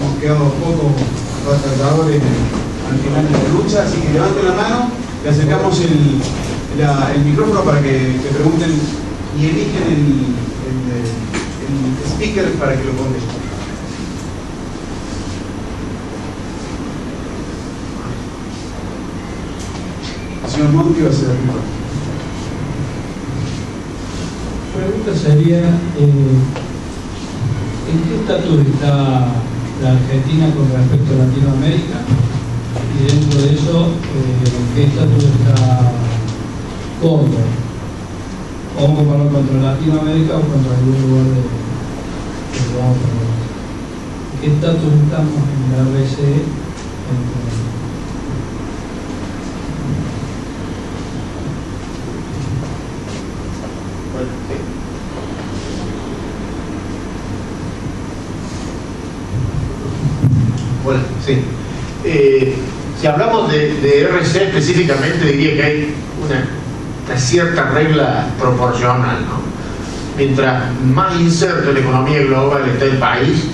hemos quedado poco tratadores al final de la lucha, así que levanten la mano, le acercamos el micrófono para que pregunten y eligen el speaker para que lo contesten. El señor Monti va a ser el primero. La pregunta sería, ¿en qué estatus está la Argentina con respecto a Latinoamérica? Y dentro de eso, ¿en qué estatus está Congo? ¿Congo contra Latinoamérica o contra algún lugar de otro? ¿En qué estatus estamos en la RCE? Bueno, sí. Si hablamos de RC específicamente, diría que hay una cierta regla proporcional, ¿no? Mientras más inserto en la economía global está el país,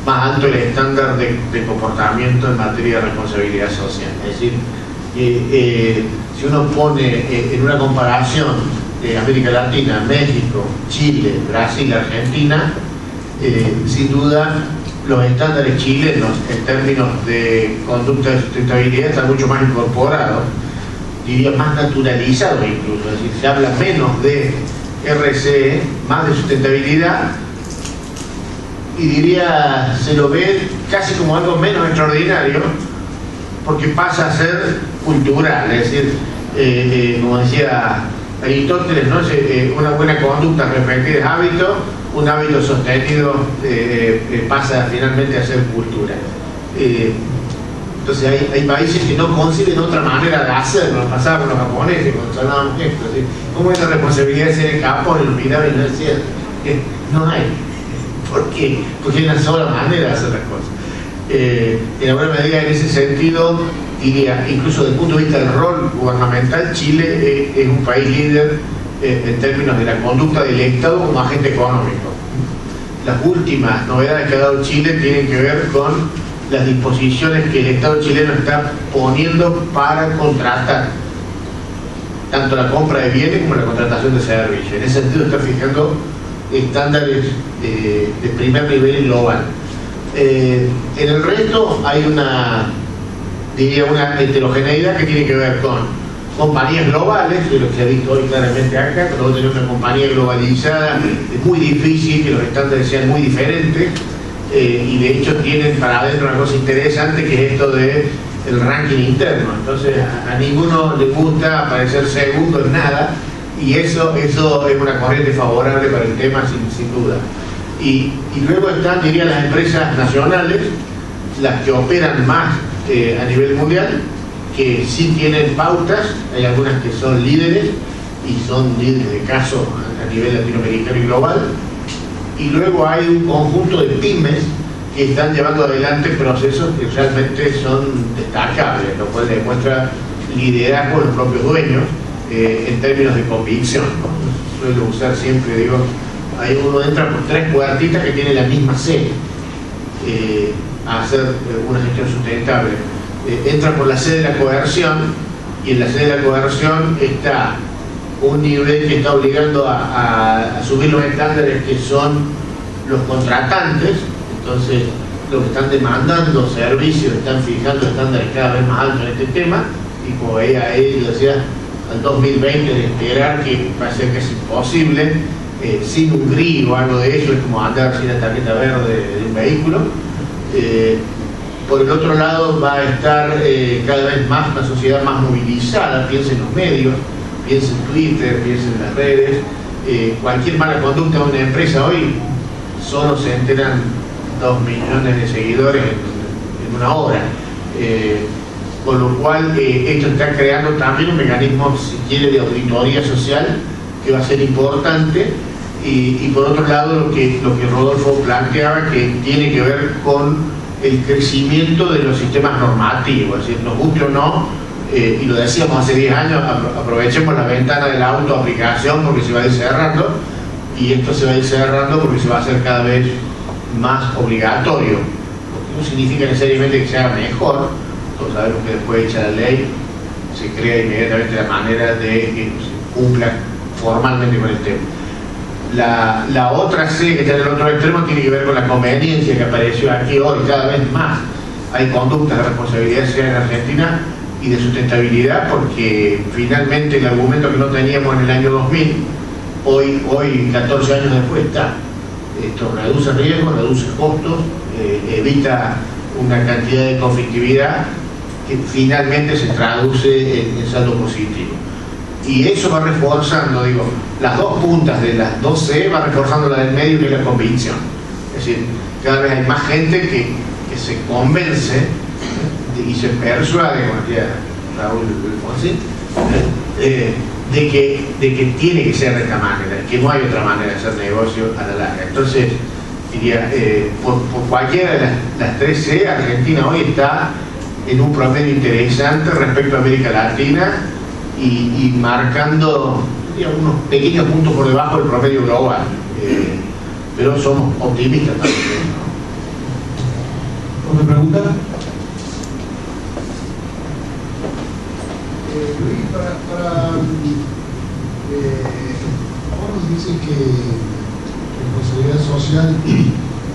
más alto el estándar de comportamiento en materia de responsabilidad social. Es decir, si uno pone en una comparación de América Latina, México, Chile, Brasil, Argentina, sin duda los estándares chilenos en términos de conducta de sustentabilidad están mucho más incorporados, diría más naturalizados incluso, es decir, se habla menos de RCE, más de sustentabilidad, y diría, se lo ve casi como algo menos extraordinario, porque pasa a ser cultural, es decir, como decía Aristóteles, ¿no? Una buena conducta refleja hábitos, un hábito sostenido pasa finalmente a ser cultura. Entonces hay países que no conciben otra manera de hacerlo. Pasaba con los japoneses cuando hablábamos esto, ¿sí? ¿Cómo es la responsabilidad de ser en Japón? Y lo miraba y no decía, no hay. ¿Por qué? Porque hay una sola manera de hacer las cosas. En alguna medida, en ese sentido, diría, incluso desde el punto de vista del rol gubernamental, Chile es un país líder en términos de la conducta del Estado como agente económico. Las últimas novedades que ha dado Chile tienen que ver con las disposiciones que el Estado chileno está poniendo para contratar tanto la compra de bienes como la contratación de servicios. En ese sentido está fijando estándares de primer nivel global. En el resto hay una heterogeneidad que tiene que ver con compañías globales, de lo que se ha visto hoy claramente acá. Cuando tenemos una compañía globalizada es muy difícil que los estándares sean muy diferentes, y de hecho tienen para adentro una cosa interesante que es esto del ranking interno. Entonces a ninguno le gusta aparecer segundo en nada, y eso es una corriente favorable para el tema sin duda. Y luego están, diría, las empresas nacionales, las que operan más a nivel mundial, que sí tienen pautas. Hay algunas que son líderes y son líderes de caso a nivel latinoamericano y global, y luego hay un conjunto de pymes que están llevando adelante procesos que realmente son destacables, lo cual demuestra liderazgo de los propios dueños en términos de convicción, ¿no? Suelo usar siempre, digo, ahí uno entra por 3 puertitas que tienen la misma sede a hacer una gestión sustentable. Entra por la sede de la coerción, y en la sede de la coerción está un nivel que está obligando a subir los estándares que son los contratantes. Entonces los que están demandando servicios están fijando estándares cada vez más altos en este tema, y como veía él, decía, al 2020 de esperar, que va a ser casi imposible, sin un gris o algo de eso, es como andar sin la tarjeta verde de un vehículo. Por el otro lado va a estar cada vez más una sociedad más movilizada, piensa en los medios, piensa en Twitter, piensa en las redes. Cualquier mala conducta de una empresa hoy, solo se enteran 2 millones de seguidores en una hora. Con lo cual esto está creando también un mecanismo, si quiere, de auditoría social que va a ser importante. Y por otro lado, lo que Rodolfo planteaba, que tiene que ver con el crecimiento de los sistemas normativos, es decir, nos guste o no, y lo decíamos hace 10 años, aprovechemos la ventana de la autoaplicación porque se va a ir cerrando, y esto se va a ir cerrando porque se va a hacer cada vez más obligatorio. no significa necesariamente que se haga mejor. Todos sabemos que después de hecha la ley se crea inmediatamente la manera de que se cumpla formalmente con el tema. La otra C que está en el otro extremo tiene que ver con la conveniencia que apareció aquí hoy, cada vez más. Hay conductas de responsabilidad social en Argentina y de sustentabilidad, porque finalmente el argumento que no teníamos en el año 2000, hoy 14 años después está. Esto reduce riesgos, reduce costos, evita una cantidad de conflictividad que finalmente se traduce en saldo positivo. Y eso va reforzando, digo, las dos puntas de las dos C, va reforzando la del medio, que es la convicción. Es decir, cada vez hay más gente que se convence y se persuade, como decía Raúl Alfonsín, de que tiene que ser de esta manera, que no hay otra manera de hacer negocio a la larga. Entonces, diría, por cualquiera de las tres C, Argentina hoy está en un promedio interesante respecto a América Latina y marcando, digamos, unos pequeños puntos por debajo del promedio global. Pero somos optimistas también, ¿no? ¿Otra pregunta? Luis, vos nos dices que la responsabilidad social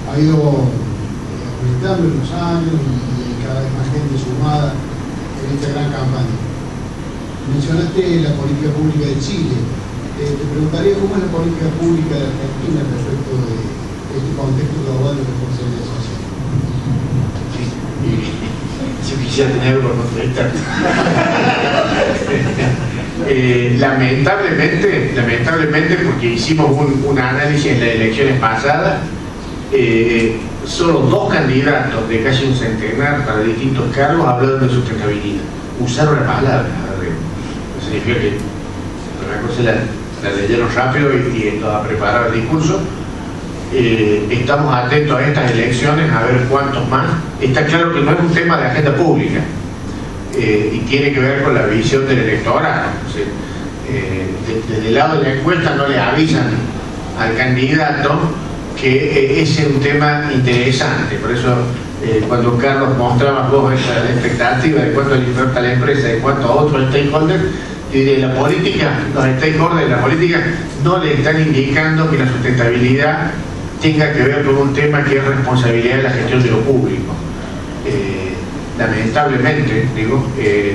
ha ido aumentando en los años y cada vez más gente sumada en esta gran campaña. Mencionaste la política pública de Chile. Te preguntaría cómo es la política pública de Argentina respecto de este contexto global de responsabilidad social. Yo quisiera tener algo por contestar. Lamentablemente, porque hicimos un análisis en las elecciones pasadas, solo 2 candidatos de casi un centenar para distintos cargos hablaron de sustentabilidad. Usaron la palabra. Eso significa que una cosa la leyeron rápido y estaba preparado el discurso. Estamos atentos a estas elecciones a ver cuántos más. Está claro que no es un tema de agenda pública y tiene que ver con la visión del electorado. Desde el lado de la encuesta no le avisan al candidato que ese es un tema interesante. Por eso cuando Carlos mostraba vos esa expectativa de cuánto le importa a la empresa y cuánto a otros stakeholders, de la política, los stakeholders de la política no le están indicando que la sustentabilidad tenga que ver con un tema que es responsabilidad de la gestión de lo público. Lamentablemente, digo,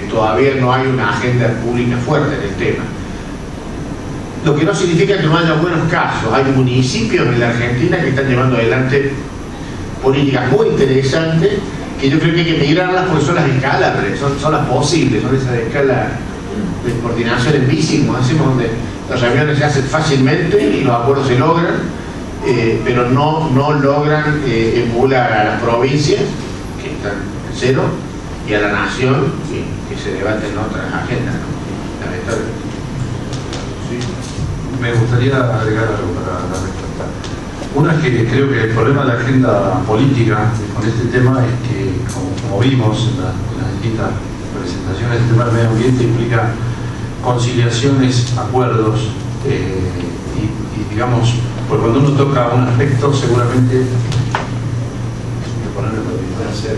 todavía no hay una agenda pública fuerte en el tema. Lo que no significa que no haya buenos casos. Hay municipios en la Argentina que están llevando adelante políticas muy interesantes, que yo creo que hay que mirarlas porque son las escalables, son las posibles, son esas escalas de coordinación en bici, como decimos, donde las reuniones se hacen fácilmente y los acuerdos se logran, pero no logran emular a las provincias, que están en cero, y a la nación, que se debate en otras agendas, ¿no? Lamentablemente. Sí. Me gustaría agregar algo para la respuesta. Una es que creo que el problema de la agenda política con este tema es que, como vimos en las distintas presentaciones, el tema del medio ambiente implica conciliaciones, acuerdos y digamos, pues cuando uno toca un aspecto seguramente ponerme lo que puede hacer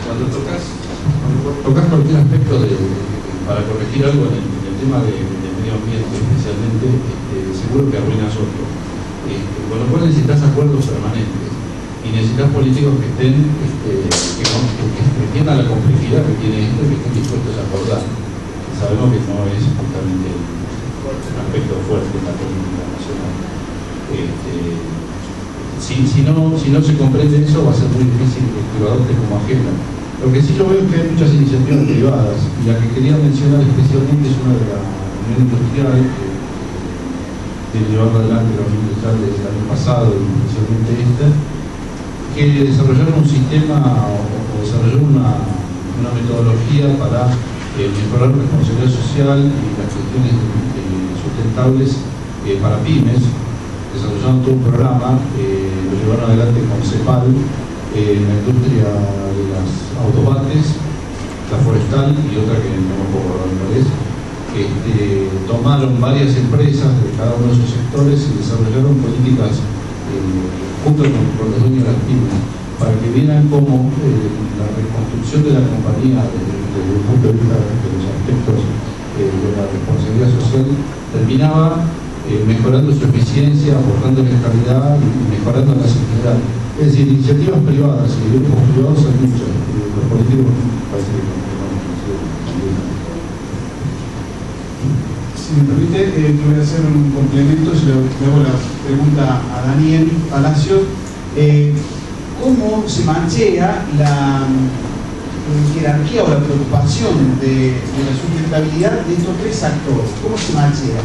cuando tocas cualquier aspecto para corregir algo en el tema del medio ambiente especialmente, seguro que arruinas otro. Con lo cual necesitas acuerdos permanentes y necesitas políticos que estén que entiendan la complejidad que tiene esto y que estén dispuestos a acordar. Sabemos que no es justamente un aspecto fuerte en la política nacional. Si no se comprende eso, va a ser muy difícil que lo adopte como agenda. Lo que sí yo veo es que hay muchas iniciativas privadas, y la que quería mencionar especialmente es una de la Unión Industrial, que llevando adelante la Unión Industrial desde el año pasado, y especialmente esta, que desarrollaron un sistema o desarrollaron una metodología para mejorar la responsabilidad social y las cuestiones sustentables para pymes. Desarrollaron todo un programa, lo llevaron adelante con CEPAL, en la industria de las autopartes, la forestal y otra que no me puedo acordar cuál es, tomaron varias empresas de cada uno de esos sectores y desarrollaron políticas junto con los dueños de las pymes, para que vieran cómo la reconstrucción de la compañía desde el punto de vista de los aspectos de la responsabilidad social terminaba mejorando su eficiencia, aportando estabilidad y mejorando la seguridad. Es decir, iniciativas privadas y grupos privados hay muchas. Los políticos parece que no. Si me permite, voy a hacer un complemento, si le hago la pregunta a Daniel Palacios. ¿Cómo se manchea la jerarquía o la preocupación de la sustentabilidad de estos tres actores? ¿Cómo se manchea?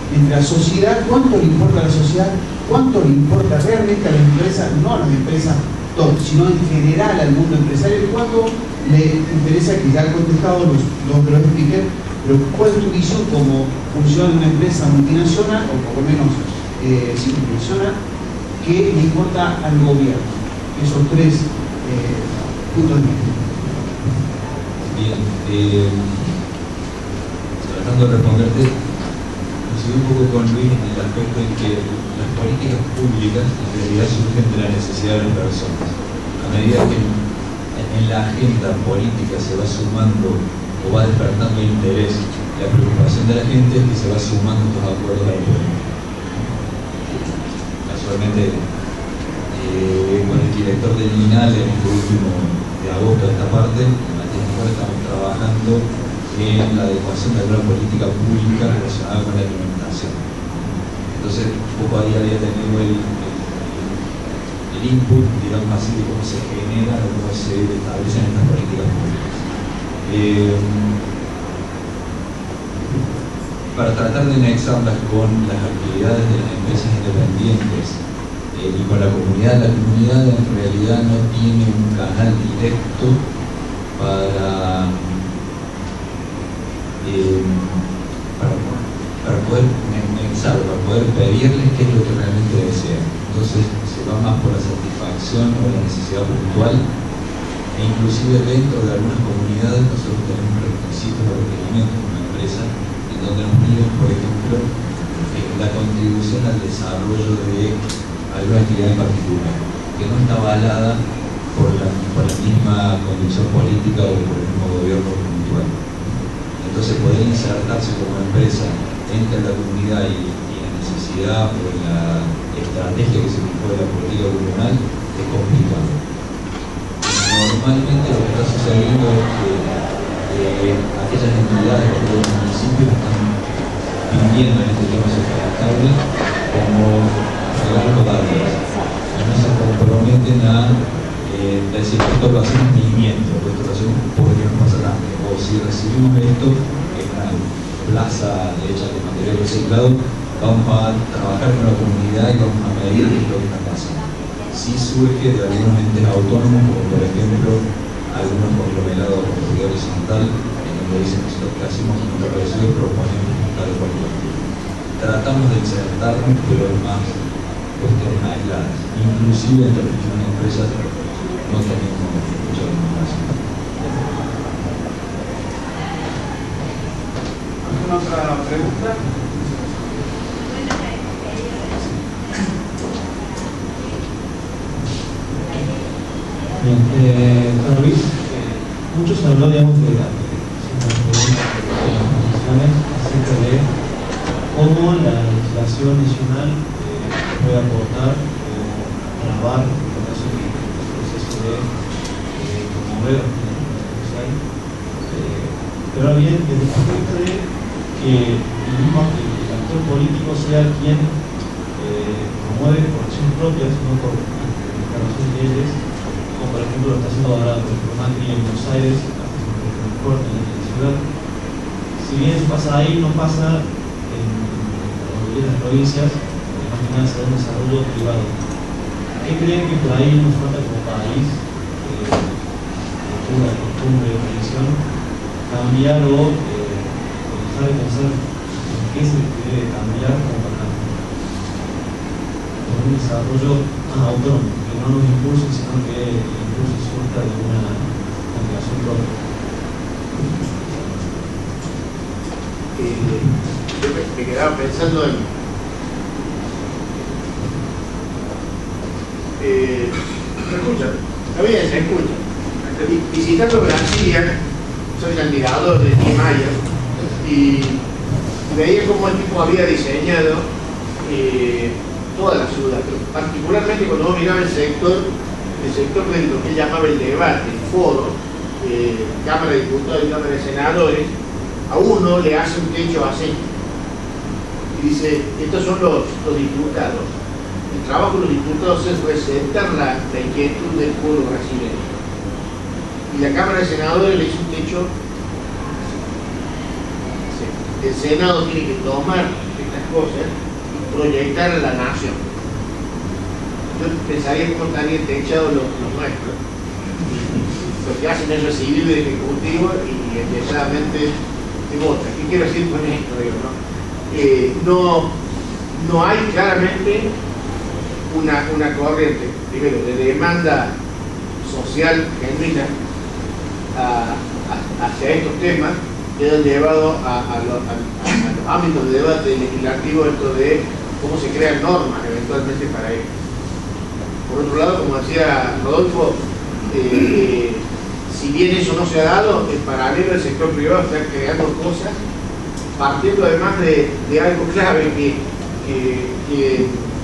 Entre la sociedad, ¿cuánto le importa a la sociedad? ¿Cuánto le importa realmente a las empresas? No a las empresas top, sino en general al mundo empresarial. ¿Cuánto le interesa, que ya han contestado los que los expliqué, pero cuál es tu visión como funciona una empresa multinacional, o por lo menos sí, multinacional, que le importa al gobierno? Esos tres puntos de vista. Bien, tratando de responderte, coincido un poco con Luis en el aspecto en que las políticas públicas en realidad surgen de la necesidad de las personas. A medida que en la agenda política se va sumando o va despertando el interés, la preocupación de la gente es que se va sumando estos acuerdos al poder. Casualmente, con el director del INAL en este último de agosto de esta parte, estamos trabajando en la adecuación de alguna política pública relacionada con la alimentación. Entonces, un poco ahí había tenido el input, digamos así, de cómo se generan o cómo se establecen estas políticas públicas. Para tratar de anexarlas con las actividades de las empresas independientes y con la comunidad en realidad no tiene un canal directo para poder pensar, para poder pedirles qué es lo que realmente desean. Entonces se va más por la satisfacción o la necesidad puntual, e inclusive dentro de algunas comunidades nosotros tenemos requisitos o requerimientos como empresa en donde nos piden, por ejemplo, la contribución al desarrollo de alguna actividad en particular, que no está avalada por la misma condición política o por el mismo gobierno puntual. Entonces, poder insertarse como empresa entre la comunidad y la necesidad o la estrategia que se fijó de la política comunal es complicado. Normalmente lo que está sucediendo es que aquellas entidades o los municipios están pidiendo en este tema sustentable como regalos dados. No se comprometen a decir, esto lo hacemos movimiento, esto lo hacemos porque nos pasa tanto, o si recibimos esto en una plaza hecha de material reciclado, vamos a trabajar con la comunidad y vamos a medir qué es lo que está pasando. Sí surge de algunos entes autónomos, como por ejemplo algunos conglomerados como Vía Horizontal, en donde dicen que nosotros que hacemos en nuestra relación proponemos tal cual. Tratamos de insertarnos, pero es más cuestiones aisladas, inclusive entre las mismas empresas no tenemos mucha comunicación. ¿Alguna otra pregunta? Bien, bueno, Luis, mucho se habló, digamos, de las posiciones acerca de cómo la legislación nacional puede aportar o trabar el proceso de promover la justicia social. Pero ahora bien, desde el punto de vista de que el actor político sea quien promueve por acciones propias, no por declaraciones de leyes, como por ejemplo lo está haciendo ahora por Macri en Buenos Aires, en la ciudad. Si bien eso pasa ahí, no pasa en las provincias, más que nada se da un desarrollo privado. ¿Qué creen que por ahí nos falta como país, cultura, costumbre, tradición, cambiar o dejar de pensar en qué se debe cambiar como para un desarrollo más autónomo, que no nos impulse, sino que el impulso surja de una relación propia. Yo me quedaba pensando en... ¿Me escuchan? Está bien, se escucha. Visitando Brasilia, soy admirador de Niemeyer y veía cómo el tipo había diseñado toda la ciudad, pero particularmente cuando uno miraba el sector de lo que él llamaba el debate, el foro, Cámara de Diputados y Cámara de Senadores, a uno le hace un techo así y dice, estos son los diputados. El trabajo de los diputados es resentar la inquietud del pueblo brasileño. Y la Cámara de Senadores le hizo un techo. El Senado tiene que tomar estas cosas y proyectar a la nación. Yo pensaría cómo estarían techados los nuestros. Lo que hacen es recibir del Ejecutivo y empezadamente de vota. ¿Qué quiero decir con esto? No hay claramente una corriente, primero, de demanda social genuina hacia estos temas que han llevado a los ámbitos de debate legislativo, esto de cómo se crean normas eventualmente para ello. Por otro lado, como decía Rodolfo, si bien eso no se ha dado, en paralelo el sector privado está creando cosas, partiendo además de algo clave que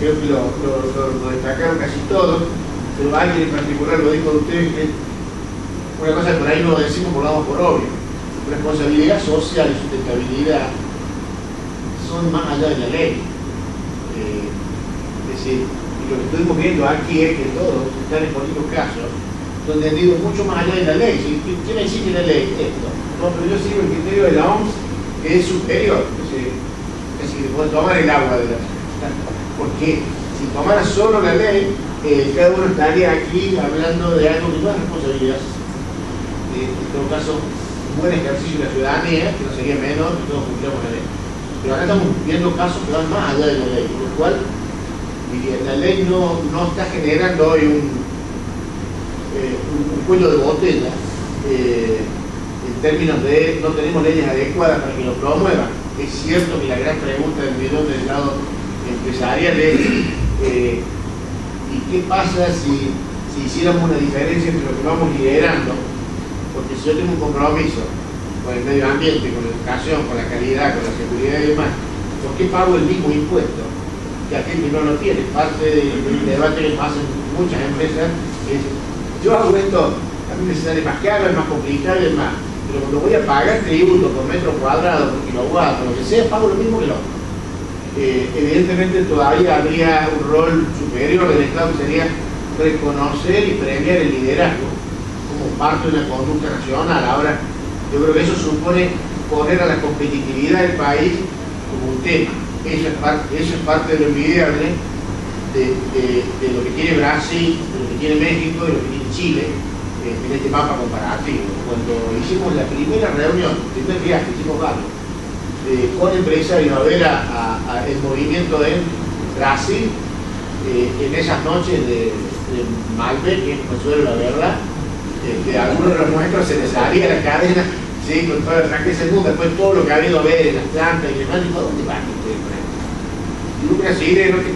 creo que lo destacaron casi todos, pero alguien en particular lo dijo de ustedes, que una cosa que por ahí no decimos por lado por obvio. Responsabilidad social y sustentabilidad son más allá de la ley. Es decir, y lo que estuvimos viendo aquí es que todos están exponiendo casos donde han ido mucho más allá de la ley. ¿Qué me exige la ley? Esto. No, pero yo sigo el criterio de la OMS, que es superior. Es decir, que puedo tomar el agua de la... Porque si tomara solo la ley, cada uno estaría aquí hablando de algo que no es responsabilidad. En todo caso, un buen ejercicio de la ciudadanía, que no sería menos, que todos cumplamos la ley. Pero acá estamos viendo casos que van más allá de la ley, por lo cual la ley no está generando hoy un cuello de botella en términos de no tenemos leyes adecuadas para que lo promuevan. Es cierto que la gran pregunta del millón del lado empresarial es ¿y qué pasa si hiciéramos una diferencia entre lo que vamos liderando? Porque si yo tengo un compromiso con el medio ambiente, con la educación, con la calidad, con la seguridad y demás, ¿por qué pago el mismo impuesto que aquel que no lo tiene? Parte del debate que pasan muchas empresas es, yo hago esto, a mí me sale más caro, es más complicado y demás, pero cuando voy a pagar tributo por metro cuadrado, por kilowatt, por lo que sea, pago lo mismo que el otro. Evidentemente todavía habría un rol superior del Estado que sería reconocer y premiar el liderazgo como parte de una conducta nacional. Ahora, yo creo que eso supone poner a la competitividad del país como un tema. Eso es parte de lo envidiable de lo que tiene Brasil, de lo que tiene México, de lo que tiene Chile en este mapa comparativo. Cuando hicimos la primera reunión, el primer viaje, hicimos varios, con empresarios a ver el movimiento en Brasil, en esas noches de Malbec, que es Consuelo la verdad, que a algunos de los nuestros se les salía la cadena, ¿sí? Con toda la franqueza del mundo, después todo lo que ha habido a ver en las plantas y demás, dijo, ¿dónde van ustedes con esto? Y un brasileño que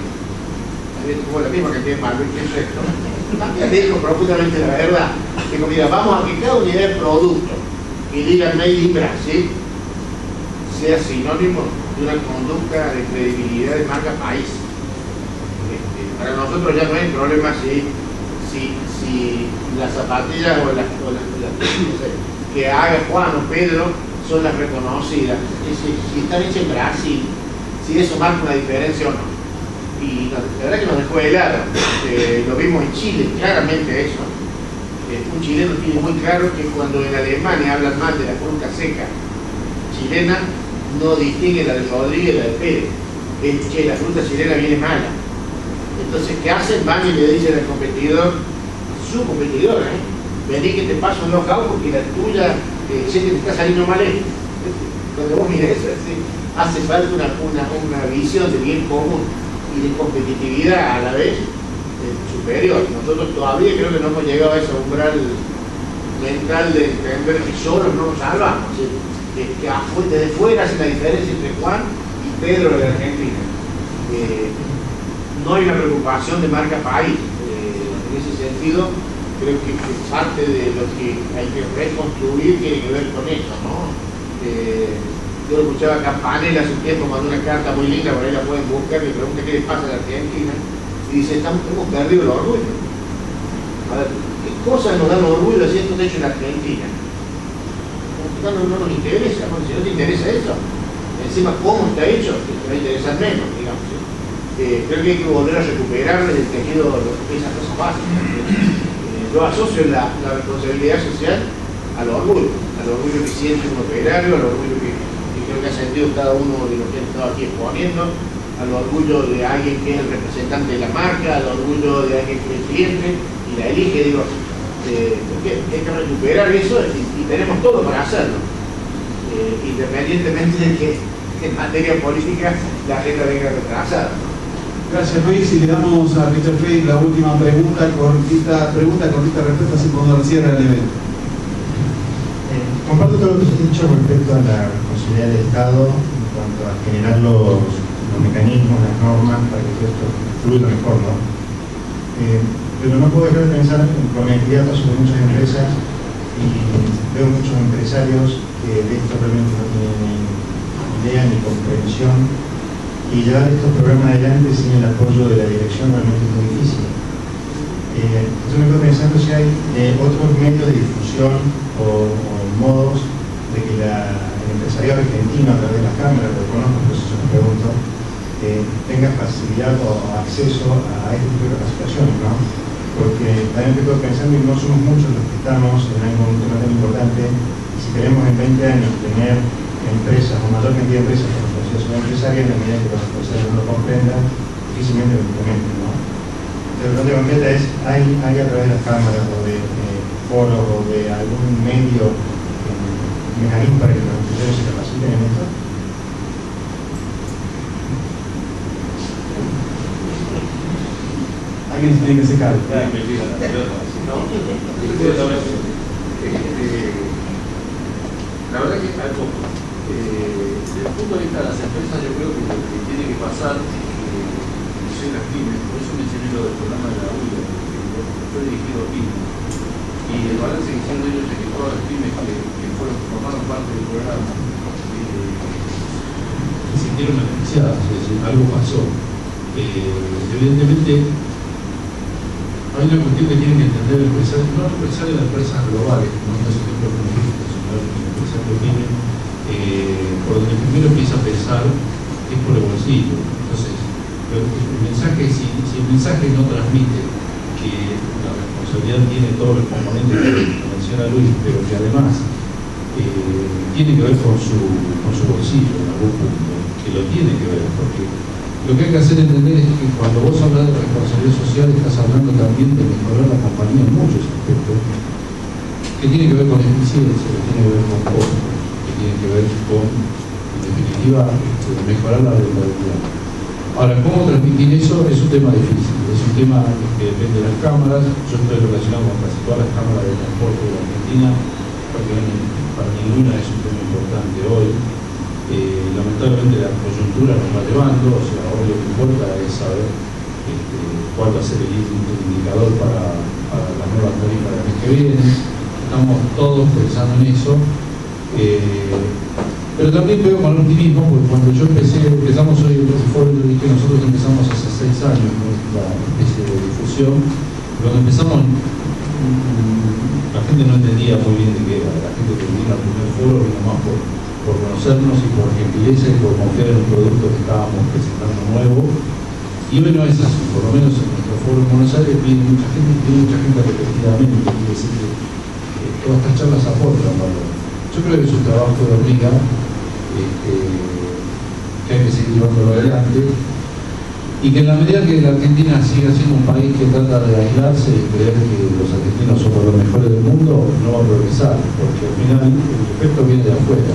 también tuvo la misma cantidad de Malbec que es esto, también dijo profundamente la verdad, que mira, vamos a que cada unidad de producto que diga Made in Brasil sea sinónimo de una conducta de credibilidad de marca país. Para nosotros ya no hay problema si las zapatillas o las que haga Juan o Pedro son las reconocidas, si están hechas en Brasil, si eso marca una diferencia o no. Y la verdad que nos dejó helado. Lo vimos en Chile, claramente eso. Un chileno tiene muy claro que cuando en Alemania hablan mal de la fruta seca chilena, no distingue la de Rodríguez y la de Pérez. Es que la fruta chilena viene mala. Entonces, ¿qué hacen? Van y le dicen al competidor, su competidor, vení que te paso un know-how porque la tuya, sé que te está saliendo mal esto. Cuando vos mirás eso, hace falta una visión de bien común y de competitividad a la vez superior. Nosotros todavía creo que no hemos llegado a ese umbral mental de entender que solos no nos salvamos, que desde fuera hace la diferencia entre Juan y Pedro de la Argentina. No hay una preocupación de marca país. En ese sentido, creo que parte de lo que hay que reconstruir tiene que ver con eso, ¿no? Yo lo escuchaba a Campanella hace un tiempo, mandó una carta muy linda, por ahí la pueden buscar, y pregunta qué le pasa a la Argentina, y dice, hemos perdido el orgullo. A ver, ¿qué cosas nos dan orgullo si esto está hecho en la Argentina? No nos interesa, si no te interesa eso, encima cómo está hecho, te va a interesar menos, digamos. Creo que hay que volver a recuperar el tejido de esas cosas básicas. Yo asocio la responsabilidad social al orgullo que siente un operario, al orgullo que creo que ha sentido cada uno de los que han estado aquí exponiendo, al orgullo de alguien que es el representante de la marca, al orgullo de alguien que es cliente y la elige, digo, porque hay que recuperar eso y tenemos todo para hacerlo, independientemente de que en materia política la agenda venga retrasada. Gracias, Luis. Y le damos a Richard Frey la última cortita respuesta, sin poner cierre al evento. Comparto todo lo que se ha dicho respecto a la responsabilidad del Estado en cuanto a generar los mecanismos, las normas para que todo esto fluya mejor, ¿no? Pero no puedo dejar de pensar con el cuidado sobre muchas empresas y veo muchos empresarios que de esto realmente no tienen ni idea ni comprensión, y llevar estos programas adelante sin el apoyo de la dirección realmente es muy difícil. Yo me quedo pensando si hay otros medios de difusión o modos de que el empresariado argentino a través de las cámaras, lo conozco, por eso me pregunto, tenga facilidad o acceso a este tipo de capacitaciones, ¿no? Porque también me quedo pensando y no somos muchos los que estamos en algún tema tan importante, y si queremos en 20 años tener empresas o mayor cantidad de empresas con asociación empresaria, en la medida que los empresarios no lo comprendan, difícilmente lo implementen, ¿no? La pregunta concreta es, ¿hay a través de las cámaras o de foros o de algún medio mecanismo para que los empresarios se capaciten en esto? Alguien se tiene que secar. La verdad que hay poco. Desde el punto de vista de las empresas, yo creo que lo que tiene que pasar es que, no sé, las pymes, por eso mencioné lo del programa de la UIA, que fue dirigido a pymes, y el balance que hicieron ellos es que todas las pymes que formaron parte del programa se sintieron beneficiadas, es decir, algo pasó. Evidentemente, hay una cuestión que tienen que entender el empresario, no el empresario de las empresas globales, no es el ejemplo que nos gusta, sino el empresario pyme, por donde primero empieza a pensar es por el bolsillo. Entonces, el mensaje, si el mensaje no transmite que la responsabilidad tiene todos los componentes que menciona Luis, pero que además tiene que ver con su bolsillo en algún punto, que lo tiene que ver, porque lo que hay que hacer entender es que cuando vos hablas de responsabilidad social estás hablando también de mejorar la compañía en muchos aspectos, que tiene que ver con eficiencia, que tiene que ver con costos, que tiene que ver con, en definitiva, mejorar la rentabilidad. Ahora, ¿cómo transmitir eso? Es un tema difícil, es un tema que depende de las cámaras. Yo estoy relacionado con casi todas las cámaras de transporte de la Argentina, porque para ninguna es un tema importante hoy. Lamentablemente la coyuntura nos va llevando, o sea, hoy lo que importa es saber cuál va a ser el indicador para las nuevas tarifas del mes que viene. Estamos todos pensando en eso, pero también veo con optimismo, porque cuando empezamos hoy el foro, yo dije que nosotros empezamos hace 6 años con esta especie de difusión. Cuando empezamos, la gente no entendía muy bien de qué era, la gente que vino al primer foro vino más por conocernos y por gentileza y por confiar en un producto que estábamos presentando nuevo. Y hoy no es así, por lo menos en nuestro foro en Buenos Aires viene mucha gente repetidamente, quiere decir que todas estas charlas aportan valor. Yo creo que es un trabajo de hormiga que hay que seguir llevándolo adelante, y que en la medida que la Argentina siga siendo un país que trata de aislarse y creer que los argentinos somos los mejores del mundo, no va a progresar, porque al final el efecto viene de afuera.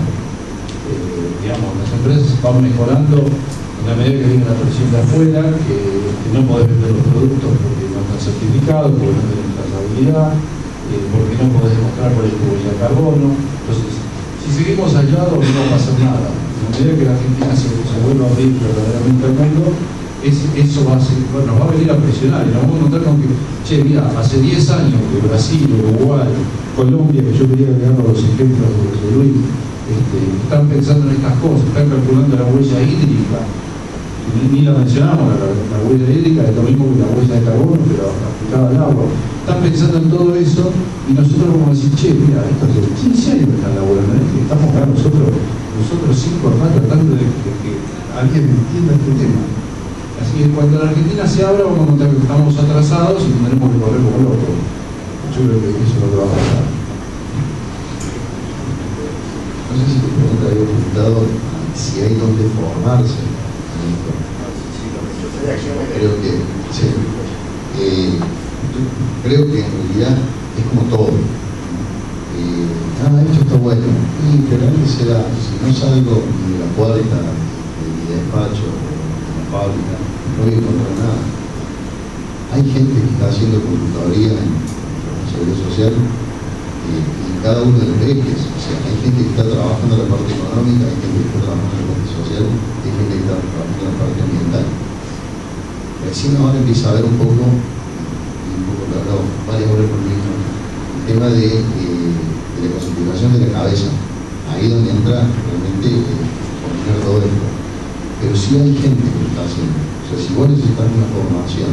Digamos, las empresas van mejorando en la medida que viene la presión de afuera, que no podés vender los productos porque no están certificados, porque no tienen trazabilidad, porque no podés demostrar cuál es tu huella de carbono. Entonces, si seguimos aislados no va a pasar nada. A medida que la Argentina se vuelva a abrir verdaderamente al mundo, eso va a ser, bueno, nos va a venir a presionar y nos vamos a encontrar con que, che, mira, hace 10 años que Brasil, Uruguay, Colombia, que yo quería agregar los ejemplos de Luis, están pensando en estas cosas, están calculando la huella hídrica, ni la mencionamos, la huella hídrica es lo mismo que la huella de carbono, pero aplicada al agua. Están pensando en todo eso y nosotros vamos a decir, che, mira, esto hace 15 años que están laburando, que estamos acá nosotros 5 acá tratando de que alguien entienda este tema. Así que cuando la Argentina se abra vamos a encontrar que estamos atrasados y tendremos que correr como locos. Yo creo que eso es lo que va a pasar. No sé si tu pregunta había preguntado si hay donde formarse. Creo que sí. Creo que en realidad es como todo. Esto está bueno. Y realmente será, si no salgo de la puerta de mi despacho o de la fábrica, no voy a encontrar nada. Hay gente que está haciendo consultoría en la seguridad social y cada uno de los ejes. O sea, hay gente que está trabajando en la parte económica, hay gente que está trabajando en la parte social, hay gente que está trabajando en la parte ambiental. Recién ahora empieza a haber un poco lo hablado varias horas por el tema de la concentración de la cabeza. Ahí donde entra realmente poner todo esto. Pero sí hay gente que lo está haciendo. O sea, si vos necesitas una formación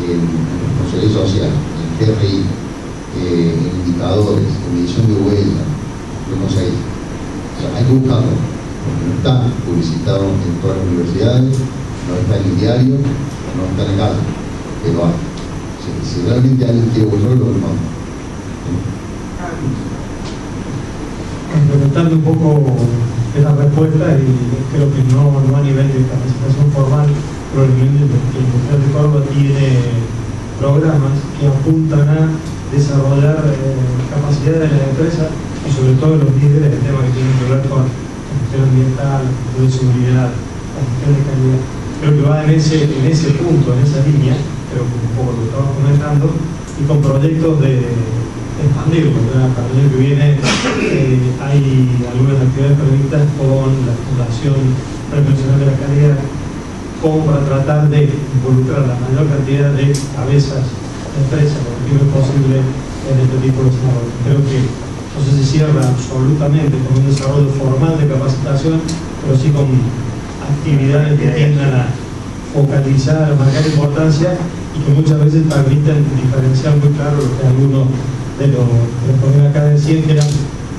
en responsabilidad social, en GRI, en indicadores, en medición de huella, no sé. O sea, hay que buscarlo, porque no está publicitado en todas las universidades, no está en el diario, no está en el caso, pero hay. O sea, si realmente alguien quiere buscarlo, lo manda. Complementando un poco esa respuesta, y creo que no a nivel de capacitación formal, pero a nivel de que el Ministerio de Córdoba tiene programas que apuntan a desarrollar capacidades de las empresas y sobre todo los líderes de temas que tienen que ver con la gestión ambiental, la gestión de seguridad, la gestión de calidad. Creo que va en ese punto, en esa línea, creo que un poco lo estaba comentando, y con proyectos de expandirlo. Para el año que viene hay algunas actividades previstas con la Fundación Nacional de la Calidad, como para tratar de involucrar la mayor cantidad de cabezas de empresas lo que es posible en este tipo de desarrollo. Creo que no se cierra absolutamente con un desarrollo formal de capacitación, pero sí con actividades que tiendan a focalizar, a marcar importancia y que muchas veces permiten diferenciar muy claro lo que algunos de los colegas acá decían, que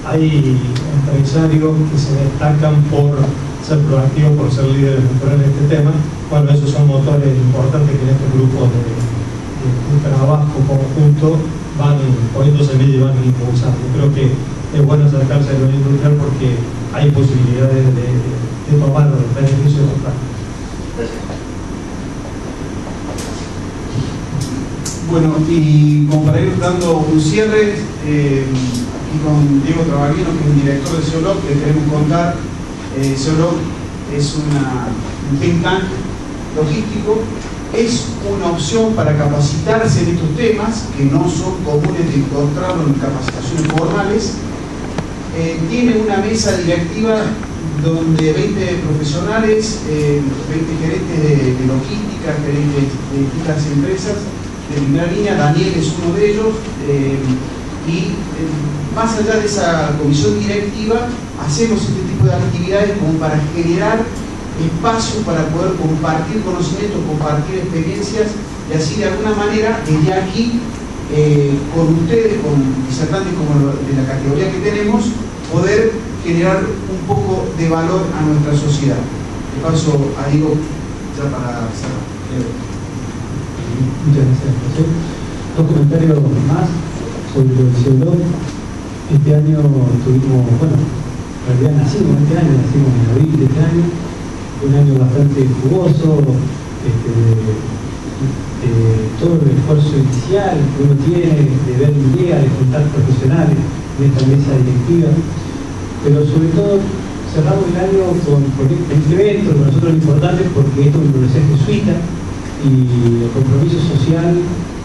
hay empresarios que se destacan por ser proactivos, por ser líderes en este tema. Bueno, esos son motores importantes que en este grupo de trabajo conjunto van poniéndose en medio y van impulsando. Creo que es bueno acercarse a lo industrial porque hay posibilidades de tomar beneficios de los planes. Bueno, y como para ir dando un cierre, aquí con Diego Travaglino, que es el director de SEOLOG, le queremos contar. SEOLOG es un think tank logístico, es una opción para capacitarse en estos temas que no son comunes de encontrarlo en capacitaciones formales. Tiene una mesa directiva donde 20 profesionales, 20 gerentes de logística, gerentes de distintas empresas de primera línea. Daniel es uno de ellos, y más allá de esa comisión directiva hacemos este tipo de actividades como para generar espacio para poder compartir conocimientos, compartir experiencias, y así de alguna manera desde aquí con ustedes, con disertantes como de la categoría que tenemos, poder generar un poco de valor a nuestra sociedad. Le paso a Diego ya para cerrar. Muchas gracias, José. Dos comentarios más sobre el SEOLOG. Este año tuvimos, bueno, en realidad nacimos en abril de este año, un año bastante jugoso, todo el esfuerzo inicial que uno tiene de ver ideas, de juntar profesionales en esta mesa directiva, pero sobre todo cerramos el año con este evento, para nosotros es importante porque esto es una universidad jesuita y el compromiso social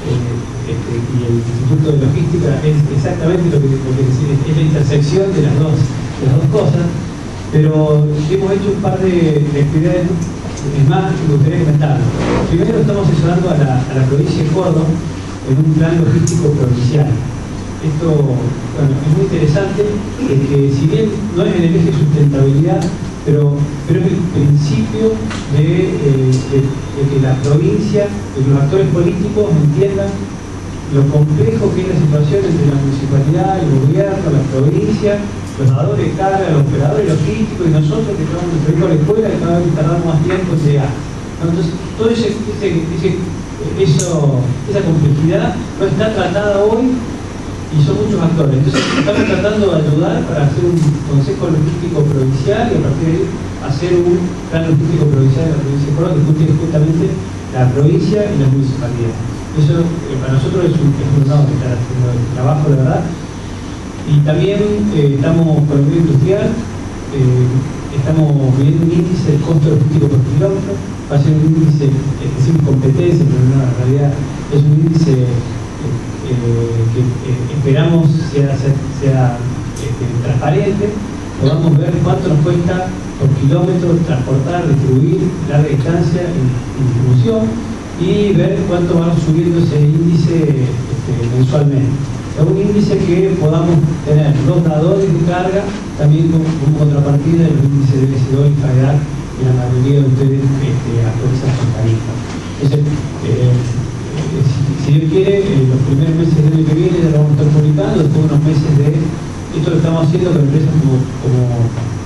y el Instituto de Logística es exactamente lo que es la intersección de las dos cosas, pero hemos hecho un par de actividades más que me gustaría comentar. Primero, estamos asesorando a la provincia de Córdoba en un plan logístico provincial. Esto, bueno, es muy interesante, que si bien no es en el eje de sustentabilidad, pero es el principio de que la provincia, de que los actores políticos entiendan lo complejo que es la situación entre la municipalidad, el gobierno, la provincia, los dadores de carga, los operadores logísticos y nosotros que estamos en el a la escuela y cada vez tardamos más tiempo en llegar. Entonces, toda esa complejidad no está tratada hoy y son muchos actores. Entonces, estamos tratando de ayudar para hacer un consejo logístico provincial y a partir de ahí hacer un plan logístico provincial de la provincia de Córdoba que junte justamente la provincia y la municipalidad. Eso para nosotros es un honor estar haciendo el trabajo, la verdad. Y también estamos con el medio industrial, estamos viendo un índice del costo logístico por kilómetro. Va a ser un índice sin competencia, pero no, en realidad es un índice que esperamos sea transparente, podamos ver cuánto nos cuesta por kilómetro transportar, distribuir, larga distancia y distribución, y ver cuánto va subiendo ese índice mensualmente. Es un índice que podamos tener los dadores de carga también como contrapartida del índice de BCO y FAEDAR que la mayoría de ustedes actualizan con tarifas. Entonces, si Dios quiere, los primeros meses del año que viene ya lo vamos a estar publicando, después unos meses de esto lo estamos haciendo con empresas como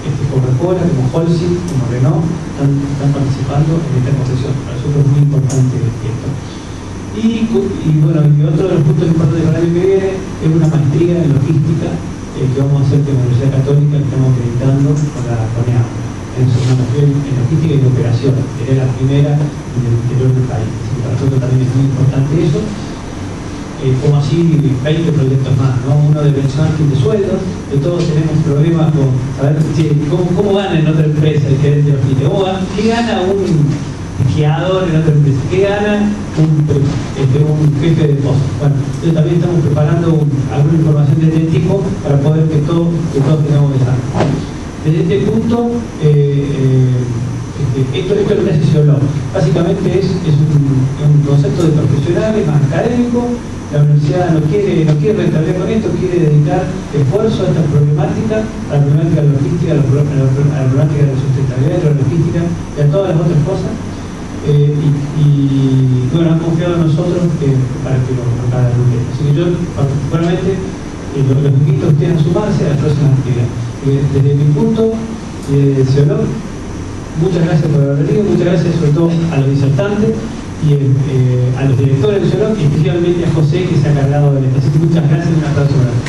Coca-Cola, como Holcim, como Renault, están participando en esta concesión. Para nosotros es muy importante esto. Y bueno, y otro de los puntos importantes para el año que viene es una maestría en logística que vamos a hacer con la Universidad Católica, que estamos acreditando con la CONEAO. Es una maestría en logística y de operación, que es la primera en el interior del país. Así que para nosotros también es muy importante eso. Como así 20 proyectos más, ¿no? Uno de benchmarking de sueldos, que todos tenemos problemas con saber cómo gana en otra empresa el gerente de logística, qué gana un guiador en otra empresa, qué gana un jefe de pozo. Bueno, entonces también estamos preparando alguna información de este tipo para poder que todos tengamos esa. Desde este punto, esto es lo que hace Ciolog. Básicamente es un concepto de profesionales más académico. La universidad no quiere rentabilizar con esto, quiere dedicar esfuerzo a esta problemática, a la problemática de la logística, a la problemática de la sustentabilidad, de la logística y a todas las otras cosas. Y bueno, han confiado en nosotros para que lo hagan. Así que yo particularmente los invito a ustedes a sumarse a las próximas actividades. Desde mi punto, Ciolog, muchas gracias por haber venido, muchas gracias sobre todo a los disertantes y a los directores de Ciolog y especialmente a José que se ha cargado de esto. Así que muchas gracias y un aplauso grande.